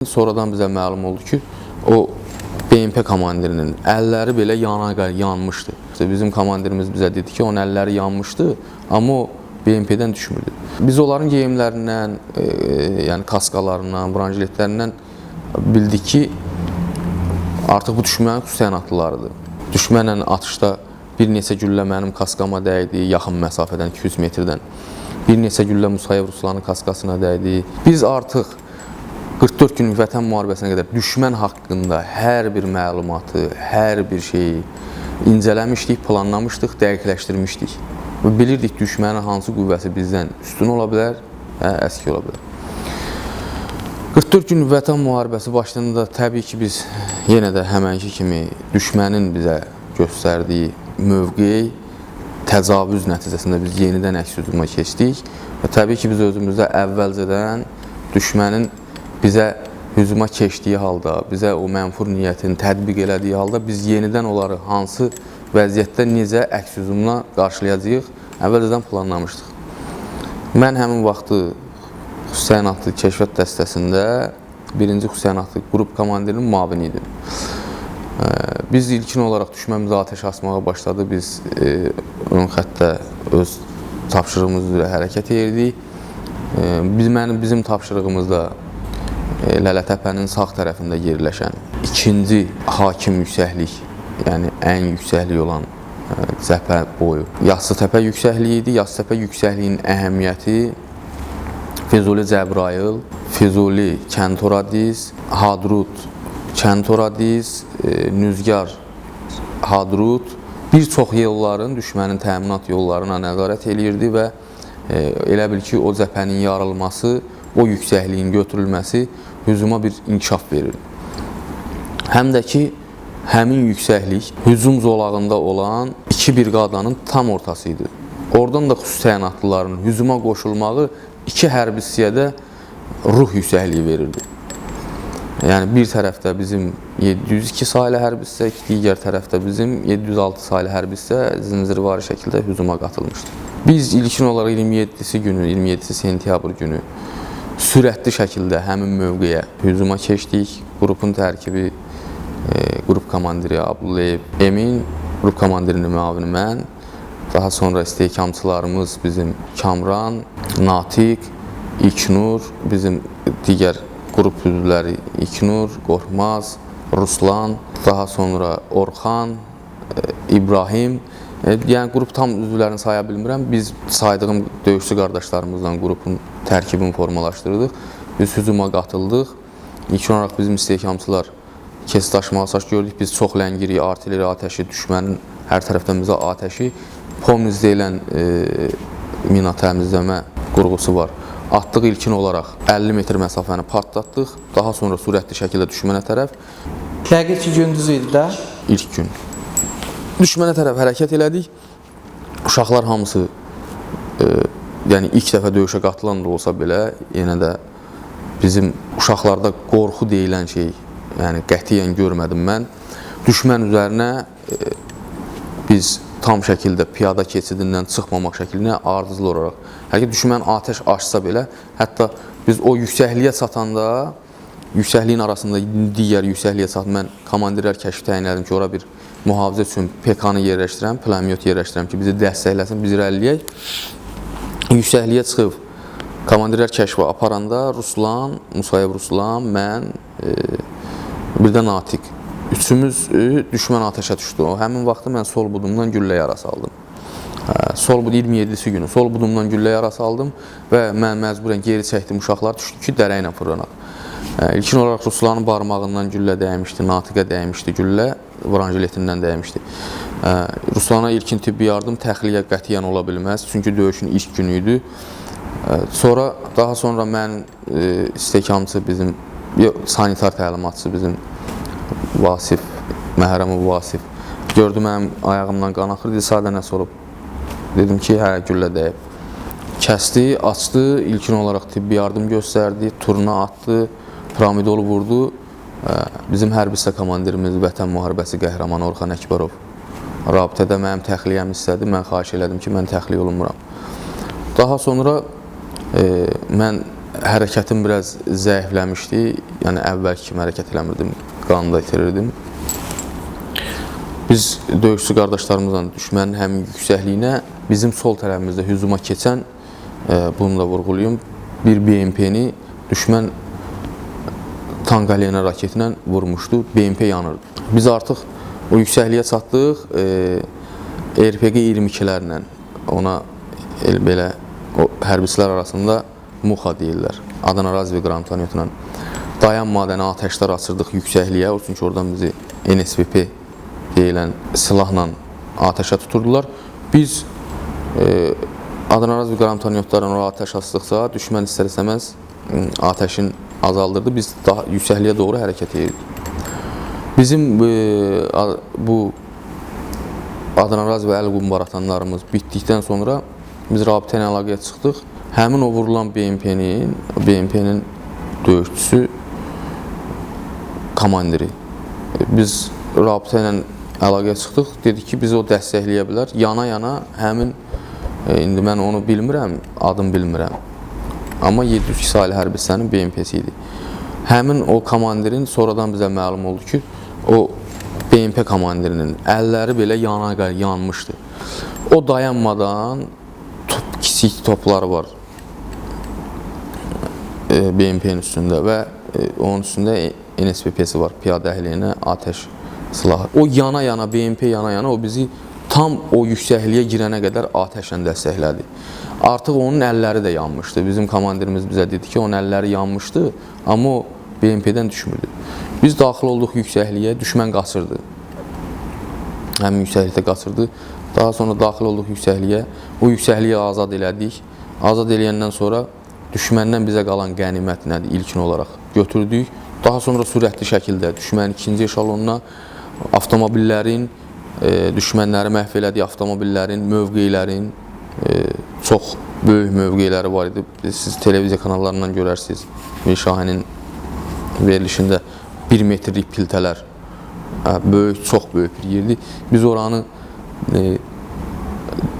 Sonradan bizə məlum oldu ki, o BMP komandirinin əlləri belə yanmışdı. Bizim komandirimiz bizə dedi ki, onun əlləri yanmışdı, amma o BMP-dən düşmürdü. Biz onların geyimlərindən, yəni kaskalarından, branjiletlərindən bildik ki, artıq bu düşmənin xüsusiyyətliləridir. Düşmənlə atışda bir neçə güllə mənim kaskama dəydi, yaxın məsafədən, 200 metrdən. Bir neçə güllə Musayev Ruslanın kaskasına dəydi. Biz artıq 44 günlük vətən müharibəsinə qədər düşmən haqqında hər bir məlumatı, hər bir şeyi incələmişdik, planlamışdıq, dəqiqləşdirmişdik. Və bilirdik düşmənin hansı qüvvəsi bizdən üstün ola bilər, əski ola bilər. 44 günlük vətən müharibəsi başlarında təbii ki, biz yenə də həmənki kimi düşmənin bizə göstərdiyi mövqeyi təcavüz nəticəsində biz yenidən əks hücuma keçdik. Və təbii ki, biz özümüzdə əvvəlcədən düşmənin bizə hücuma keçdiyi halda, bizə o mənfur niyyətini tətbiq elədiyi halda biz yenidən onları hansı vəziyyətdə necə əks hücumla qarşılayacağıq, əvvəlcədən planlamışdıq. Mən həmin vaxtı xüsusiyyətli kəşfiyyat dəstəsində 1-ci xüsusiyyətli qrup komandirinin müavini idim. Biz ilkin olaraq düşmənimizə atəş açmağa başladı. Biz ön xəttdə öz tapşırığımız üzrə hərəkət edirdik. Bizim tapşırığımızda Lələtəpənin sağ tərəfində yerləşən ikinci hakim yüksəklik, yəni ən yüksəklik olan cəbhə boyu Yassıtəpə yüksəkliyi idi. Yassıtəpə yüksəkliyinin əhəmiyyəti Füzuli Cəbrayıl, Füzuli Kəntoradiz, Hadrut Kəntoradiz, Nüzgar Hadrut bir çox yolların, düşmənin təminat yollarına nəzarət eləyirdi və elə bil ki, o cəbhənin yarılması, o yüksəkliyin götürülməsi hücuma bir inkişaf verir. Həm də ki, həmin yüksəklik hücum zolağında olan iki briqadanın tam ortasıydı. Oradan da xüsusi təyinatlıların hücuma qoşulmağı iki hərbi hissədə ruh yüksəkliyi verirdi. Yəni, bir tərəfdə bizim 702 saylı hərbi hissə, digər tərəfdə bizim 706 saylı hərbi hissə zincirvari şəkildə hücuma qatılmışdı. Biz ilkin olaraq 27 sentyabr günü sürətli şəkildə həmin mövqeyə hücuma keçdik. Qrupun tərkibi, qrup komandiri Abdullayev Emin, qrup komandirinin müavini mən, daha sonra istehkamçılarımız bizim Kamran, Natiq, İlknur, bizim digər qrup üzvləri İlknur, Qorxmaz, Ruslan, daha sonra Orxan, İbrahim. Yəni, qrup tam üzvlərini saya bilmirəm. Biz saydığım döyüşçü qardaşlarımızla qrupun tərkibini formalaşdırdıq. Biz hücuma qatıldıq. İlk olaraq bizim istehkamçılar kesdaşma asaş gördük. Biz çox ləngirik, artilleri atəşi, düşmənin hər tərəfdən bizə atəşi. Pomniz deyilən mina təmizləmə qurğusu var. Atdıq ilkin olaraq 50 metr məsafəni partlatdıq. Daha sonra sürətli şəkildə düşmənə tərəf. Yəqin ki, gündüz idi də? İlk gün. Düşmənə tərəf hərəkət elədik. Uşaqlar hamısı, yəni ilk dəfə döyüşə qatılan da olsa belə, yenə də bizim uşaqlarda qorxu deyilən şey, yəni qətiyyən görmədim mən. Düşmən üzərinə biz tam şəkildə piyada keçidindən çıxmamaq şəklinə ardıcıl olaraq, hər ki, düşmən atəş açsa belə, hətta biz o yüksəkliyə çatanda, yüksəkliyin arasında digər yüksəkliyə çatıb, mən komandirlər kəşfi təyin elədim ki, ora bir mühafizə üçün PK-nı yerləşdirəm, pulemyot yerləşdirəm ki, bizi dəstəkləsin, biz irəliləyək. Yüksəkliyə çıxıb, komandirlər kəşfi aparanda Ruslan, Musayev Ruslan, mən, bir də Natiq. Üçümüz düşmən atəşə düşdü. Həmin vaxtda mən sol budumdan güllə yarası aldım. 27-si günü sol budumdan güllə yarası aldım və mən məcburən geri çəkdim, uşaqlar düşdü ki, dərə ilə fırlanaq. İlkin olaraq Ruslanın barmağından güllə dəymişdi, Natiqə dəymişdi güllə, branjiletindən dəymişdi. Ruslana ilkin tibbi yardım təxliyə qətiyyən ola bilməz, çünki döyüşün ilk günü idi. Daha sonra mən istehkamçı bizim, sanitar təlimatçı bizim Vasif, Məhrəmov Vasif gördü mənim ayağımdan qan axır, sadə nəsə olub. Dedim ki, hə, güllə dəyib. Kəsdi, açdı, ilkin olaraq tibbi yardım göstərdi, turna atdı, piramidolu vurdu. Bizim hərbi hissə komandirimiz, vətən müharibəsi qəhrəmanı Orxan Əkbərov rabitədə mənim təxliyəmi istədi. Mən xahiş elədim ki, mən təxliyə olunmuram. Daha sonra mən hərəkətim biraz zəifləmişdi. Yəni əvvəlki kimi hərəkət eləmirdim, qanı da itirirdim. Biz döyüşçü qardaşlarımızla düşmənin həmin yüksəkliyinə bizim sol tərəfimizdə hücuma keçən, bunu da vurğulayım, bir BMP-ni düşmən tank əleyhinə raketlə vurmuşdu, BMP yanırdı. Biz artıq o yüksəkliyə çatdıq, RPG-22-lərlə, ona belə o hərbçilər arasında MUXA deyirlər, Adana Razvi qranatometlə dayanmadan atəşlər açırdıq yüksəkliyə, çünki oradan bizi NSVP deyilən silahla atəşə tuturdular. Biz Adana Razvi qranatometlərlə oraya atəş açdıqsa, düşmən istər-istəməz atəşin azaldırdı, biz daha yüksəkliyə doğru hərəkət edirdik. Bizim bu Adana Razvi əl qumbar atanlarımız bitdikdən sonra biz rabitə ilə əlaqəyə çıxdıq. Həmin o vurulan BMP-nin döyüşçüsü komandiri. Biz rabitə ilə əlaqəyə çıxdıq, dedik ki, bizi o dəstəkləyə bilər. Yana-yana həmin, indi mən onu bilmirəm, adım bilmirəm. Amma 702 saylı hərbi hissənin BMP-si idi. Həmin o komandirin sonradan bizə məlum oldu ki, o BMP komandirinin əlləri belə yanmışdı. O dayanmadan kiçik topları var BMP-nin üstündə və onun üstündə NSVP-si var, piyadə əhliyinə atəş silahı. O yana-yana, BMP yana-yana o bizi tam o yüksəkliyə girənə qədər atəşlə dəstəklədi. Artıq onun əlləri də yanmışdı. Bizim komandirimiz bizə dedi ki, onun əlləri yanmışdı, amma o BMP-dən düşmürdü. Biz daxil olduq yüksəkliyə, düşmən qaçırdı. Həmin yüksəklikdə qaçırdı. Daha sonra daxil olduq yüksəkliyə, o yüksəkliyi azad elədik. Azad eləyəndən sonra düşməndən bizə qalan qənimət nədir? İlkin olaraq götürdük. Daha sonra sürətli şəkildə düşmənin ikinci eşalonuna avtomobillərin, düşmənləri məhv elədiyi avtomobillərin, mövqeylərin çox böyük mövqeyləri var idi. Siz televiziya kanallarından görərsiniz. Şahinin verilişində 1 metrlik piltələr, böyük, çox böyük bir yerdir. Biz oranı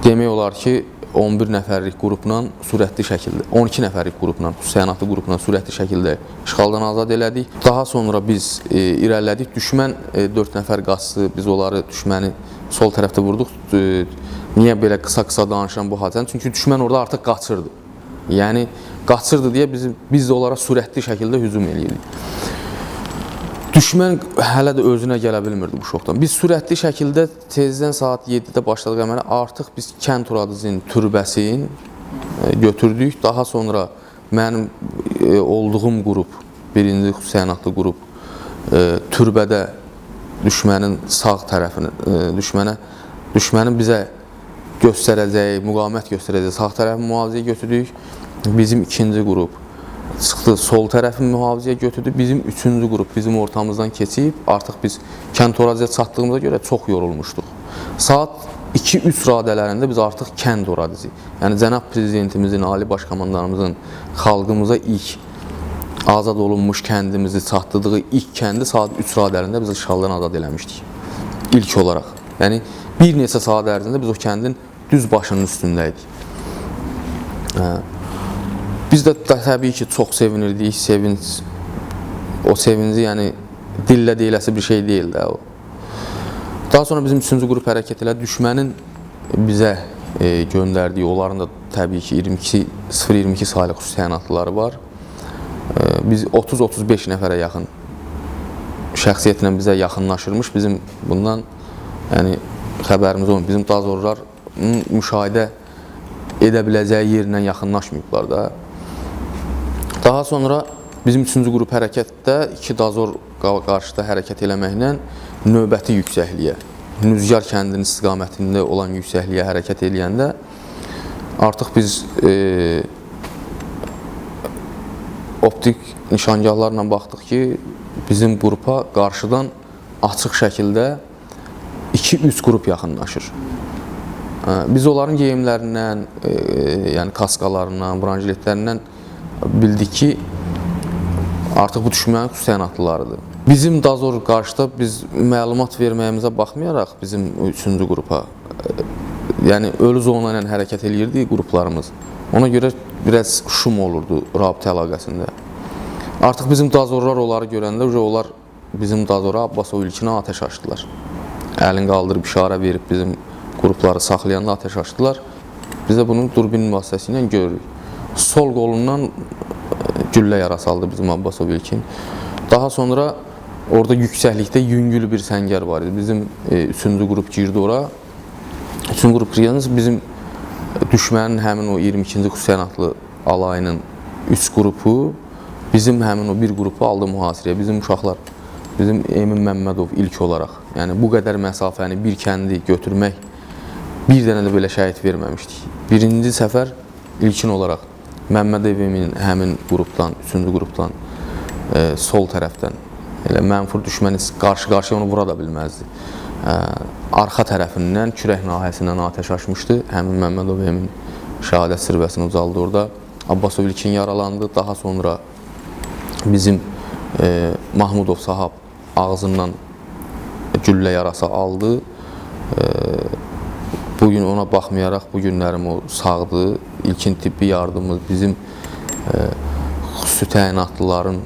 demək olar ki, 11 nəfərlik qrupla sürətli şəkildə, 12 nəfərlik qrupla, səyahətli qrupla sürətli şəkildə işğaldan azad elədik. Daha sonra biz irəlilədik. Düşmən 4 nəfər qaçdı. Biz onları, düşməni sol tərəfdə vurduq. Niyə belə qısa-qısa danışıram bu hadisəni? Çünki düşmən orada artıq qaçırdı. Yəni, qaçırdı deyə biz də onlara sürətli şəkildə hücum eləyirdik. Düşmən hələ də özünə gələ bilmirdi bu şokdan. Biz sürətli şəkildə tezdən saat 7-də başladıq əmələ. Artıq biz kənd Turadızın türbəsini götürdük. Daha sonra mənim olduğum qrup, birinci səyahətli qrup türbədə düşmənin sağ tərəfini, düşmənin bizə göstərəcəyi, müqavimət göstərəcəyi sağ tərəfi mühafizəyə götürdük. Bizim ikinci qrup çıxdı, sol tərəfi mühafizəyə götürdü. Bizim üçüncü qrup bizim ortamızdan keçib, artıq biz kənd Torazıya çatdığımıza görə çox yorulmuşduq. Saat 2-3 radələrində biz artıq kənd Torazı, yəni Cənab Prezidentimizin, Ali Başkomandanımızın xalqımıza ilk azad olunmuş kəndimizi çatdırdığı ilk kəndi saat 3 radələrində biz işğaldan azad eləmişdik. İlk olaraq. Yəni, bir neçə saat ərzində biz o kəndin düz başının üstündəydik. Biz də təbii ki, çox sevinirdik, o sevinci, yəni, dillə deyiləsi bir şey deyil də o. Daha sonra bizim üçüncü qrup hərəkət elədi, düşmənin bizə göndərdiyi, onların da təbii ki, 0-22 saylı xüsusi təyinatlıları var. Biz 30-35 nəfərə yaxın şəxsiyyətlə bizə yaxınlaşırmış, bizim bundan xəbərimiz olmuyor. Bizim dazorlar müşahidə edə biləcəyi yerlə yaxınlaşmayıblar da. Daha sonra bizim üçüncü qrup hərəkətdə 2 dazor qarşıda hərəkət eləməklə növbəti yüksəkliyə, Nüzgar kəndinin istiqamətində olan yüksəkliyə hərəkət eləyəndə artıq biz optik nişangahlarla baxdıq ki, bizim qrupa qarşıdan açıq şəkildə 2-3 qrup yaxınlaşır. Biz onların geyimlərindən, yəni kaskalarından, branjiletlərindən bildik ki, artıq bu düşmənin xüsusi təyinatlılarıdır. Bizim dazor qarşıda biz məlumat verməyimizə baxmayaraq bizim üçüncü qrupa yəni ölü zona ilə hərəkət eləyirdi qruplarımız. Ona görə biraz şum olurdu rabitə əlaqəsində. Artıq bizim dazorlar onları görəndə onlar bizim dazora Abbasov ilkinə atəş açdılar. Əlini qaldırıb işarə verib bizim qrupları saxlayanda atəş açdılar. Biz də bunu durbin vasitəsilə görürük. Sol qolundan güllə yarası aldı bizim Abbasov ilkin. Daha sonra orada yüksəklikdə yüngül bir səngər var idi. Bizim 3-cü qrup girdi ora. 3-cü qrup girəndə bizim düşmənin həmin o 22-ci xüsusiyyətli alayının 3 qrupu bizim həmin o bir qrupu aldı mühasirəyə. Bizim uşaqlar, bizim Emin Məmmədov ilk olaraq, yəni bu qədər məsafəni bir kəndi götürmək bir dənə də belə şəhid verməmişdik. Birinci səfər ilkin olaraq Məmmədov Emin həmin qrupdan, 3-cü qrupdan sol tərəfdən elə mənfur düşməni qarşı-qarşıya onu vura da bilməzdi. Arxa tərəfindən kürək nahiyəsindən atəş açmışdı. Həmin Məmmədov Emin şəhadət zirvəsini ucaldı orada. Abbasov ilkin yaralandı. Daha sonra bizim Mahmudov sahab ağzından güllə yarası aldı. Bugün ona baxmayaraq bu günlərim o sağdı. İlkin tibbi yardımımız bizim xüsusi təyinatlıların,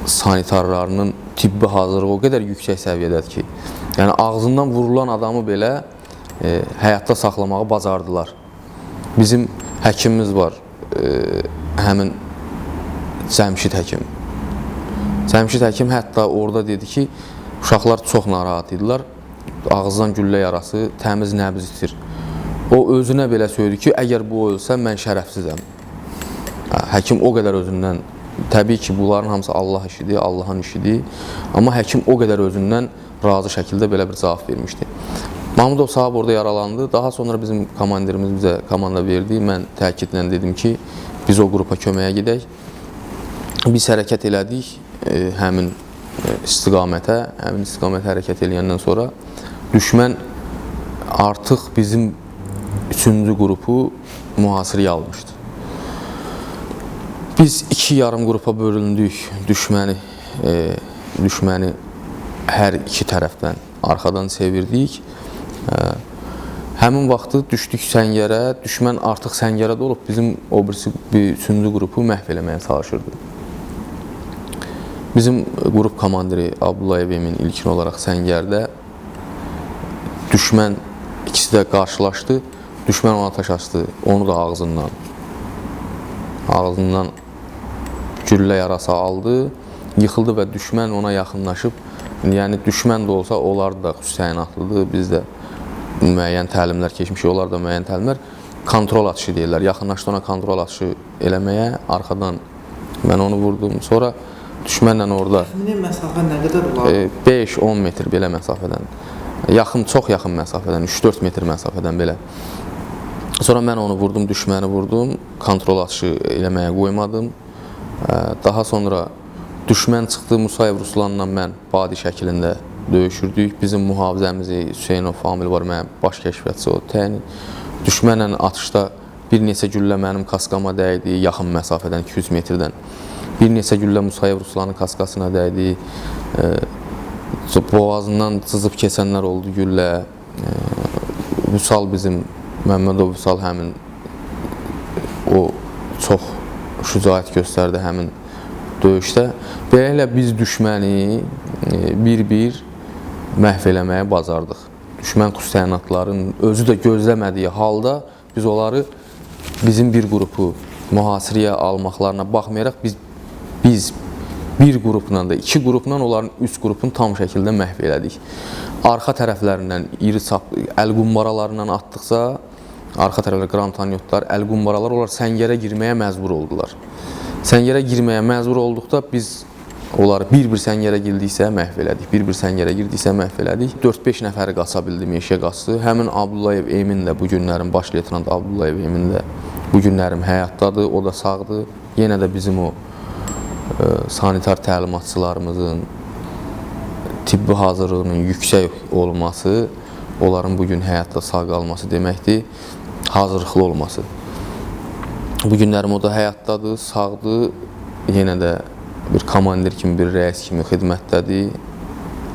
sanitarlarının tibbi hazırlığı o qədər yüksək səviyyədədir ki, yəni ağzından vurulan adamı belə həyatda saxlamağı bacardılar. Bizim həkimimiz var, həmin Cəmşid həkim. Cəmşid həkim hətta orada dedi ki, uşaqlar çox narahat idilər. Ağızdan güllə yarası, təmiz nəbz itir. O özünə belə söyledi ki, əgər bu ölsə mən şərəfsizəm. Həkim o qədər özündən, təbii ki, bunların hamısı Allah işidir, Allahın işidir. Amma həkim o qədər özündən razı şəkildə belə bir cavab vermişdi. Mahmudov sahab orada yaralandı. Daha sonra bizim komandirimiz bizə komanda verdi. Mən təkidlə dedim ki, biz o qrupa köməyə gedək. Biz hərəkət elədik həmin istiqamətə. Həmin istiqamətə hərəkət eləyəndən sonra düşmən artıq bizim 3-cü qrupu mühasirəyə almışdı. Biz 2 yarım qrupa bölündük, düşməni hər iki tərəfdən arxadan çevirdik. Həmin vaxtı düşdük səngərə, düşmən artıq səngərədə olub bizim o birisi 3-cü qrupu məhv eləməyə çalışırdı. Bizim qrup komandiri Abdullayev Emin ilkin olaraq səngərdə, düşmən ikisi də qarşılaşdı, düşmən ona atəş açdı, onu da ağzından güllə yarası aldı, yıxıldı və düşmən ona yaxınlaşıb, yəni düşmən də olsa onlar da xüsusi təyinatlıdır, biz də müəyyən təlimlər keçmişik, onlar da müəyyən təlimlər, kontrol atışı deyirlər, yaxınlaşdı ona kontrol atışı eləməyə, arxadan mən onu vurdum, sonra düşmənlə orada Təxmini məsafə nə qədər olar? 5-10 metr belə məsafədən, çox yaxın məsafədən, 3-4 metr məsafədən belə. Sonra mən onu vurdum, düşməni vurdum, kontrol atışı eləməyə qoymadım. Daha sonra düşmən çıxdı, Musayev Ruslanla mən badi şəklində döyüşürdük. Bizim mühafizəmizi Hüseynov Famil var, mənim baş kəşfiyyatçı o təyin. Düşmənlə atışda bir neçə güllə mənim kaskama dəydi, yaxın məsafədən, 200 metrdən. Bir neçə güllə Musayev Ruslanın kaskasına dəydi. Boğazından cızıb keçənlər oldu güllə. Vüsal bizim, Məmmədov Vüsal həmin o çox şücaət göstərdi həmin döyüşdə. Beləliklə biz düşməni bir-bir məhv eləməyə bacardıq. Düşmən xüsusi təyinatların özü də gözləmədiyi halda biz onları bizim bir qrupu mühasirəyə almaqlarına baxmayaraq biz bir qrupla da, 2 qrupla onların 3 qrupunu tam şəkildə məhv elədik. Arxa tərəflərindən iri çaplı əl qumbaralarından atdıqca, arxa tərəflər qranatanyotlar, əl qumbaralar, onlar səngərə girməyə məcbur oldular. Səngərə girməyə məcbur olduqda biz onları bir-bir səngərə girdiksə məhv elədik, bir-bir səngərə girdiksə məhv elədik. 4-5 nəfəri qaça bildi, meşəyə qaçdı. Həmin Abdullayev Emin də bu günlərin, baş leytenant Abdullayev Emin də bu günlərim həyatdadır, o da sağdır. Yenə də bizim o sanitar təlimatçılarımızın tibbi hazırlığının yüksək olması, onların bugün həyatda sağ qalması deməkdir, hazırlıqlı olması. Bu günlərim o da həyatdadır, sağdır, yenə də bir komandir kimi, bir rəis kimi xidmətdədir.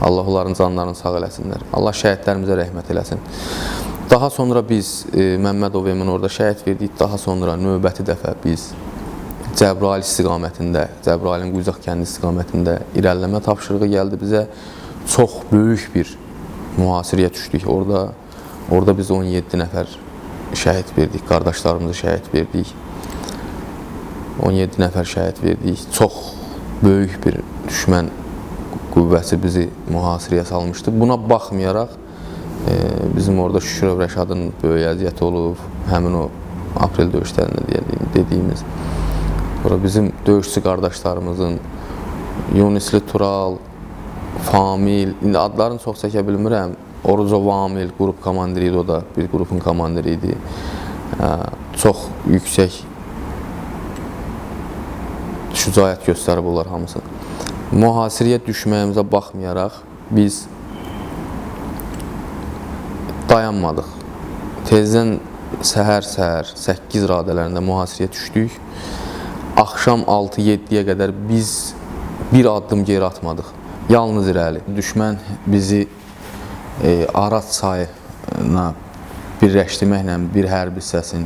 Allah onların canlarını sağ eləsinlər. Allah şəhidlərimizə rəhmət eləsin. Daha sonra biz Məmmədov Emin orada şəhid verdik. Daha sonra növbəti dəfə biz Cəbrayıl istiqamətində, Cəbrayılın Quyucaq kəndi istiqamətində irəliləmə tapşırığı gəldi bizə. Çox böyük bir mühasirəyə düşdük orada. Orada biz 17 nəfər şəhid verdik, qardaşlarımızı şəhid verdik. 17 nəfər şəhid verdik. Çox böyük bir düşmən qüvvəsi bizi mühasirəyə salmışdı. Buna baxmayaraq bizim orada Şükürov Rəşadın böyük əziyyəti olub, həmin o aprel döyüşlərində dediyimiz. Sonra bizim döyüşçü qardaşlarımızın Yunisli Tural, Famil, indi adlarını çox çəkə bilmirəm. Oruco Vamil, qrup komandiri idi o da, bir qrupun komandiri idi. Çox yüksək şücaət göstərib onlar hamısı. Mühasirəyə düşməyimizə baxmayaraq biz dayanmadıq. Tezdən səhər 8 radələrində mühasirəyə düşdük. Axşam 6-7-yə qədər biz bir addım geri atmadıq. Yalnız irəli. Düşmən bizi Arat çayına birləşdirməklə bir hərbi hissəsin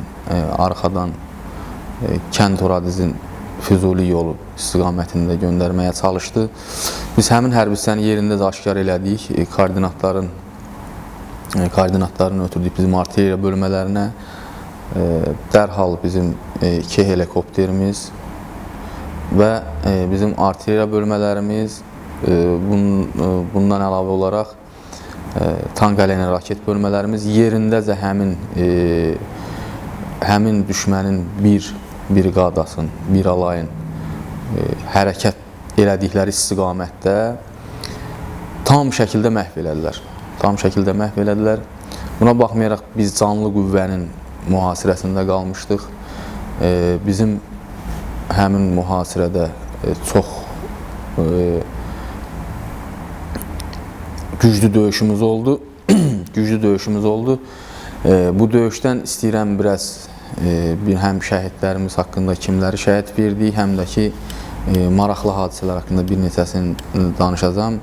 arxadan Kənd Oradizin Füzuli yolu istiqamətində göndərməyə çalışdı. Biz həmin hərbi hissəni yerində də aşkar elədik. Koordinatlarını ötürdük bizim artilleriya bölmələrinə. Dərhal bizim 2 helikopterimiz və bizim artilleriya bölmələrimiz, bundan əlavə olaraq tank əleyhinə raket bölmələrimiz yerindəcə həmin düşmənin bir briqadasının, bir alayın hərəkət elədikləri istiqamətdə tam şəkildə məhv elədilər. Buna baxmayaraq biz canlı qüvvənin mühasirəsində qalmışdıq. Bizim həmin mühasirədə çox güclü döyüşümüz oldu. Bu döyüşdən istəyirəm biraz həm şəhidlərimiz haqqında kimləri şəhid verdik, həm də ki maraqlı hadisələr haqqında bir neçəsini danışacağam.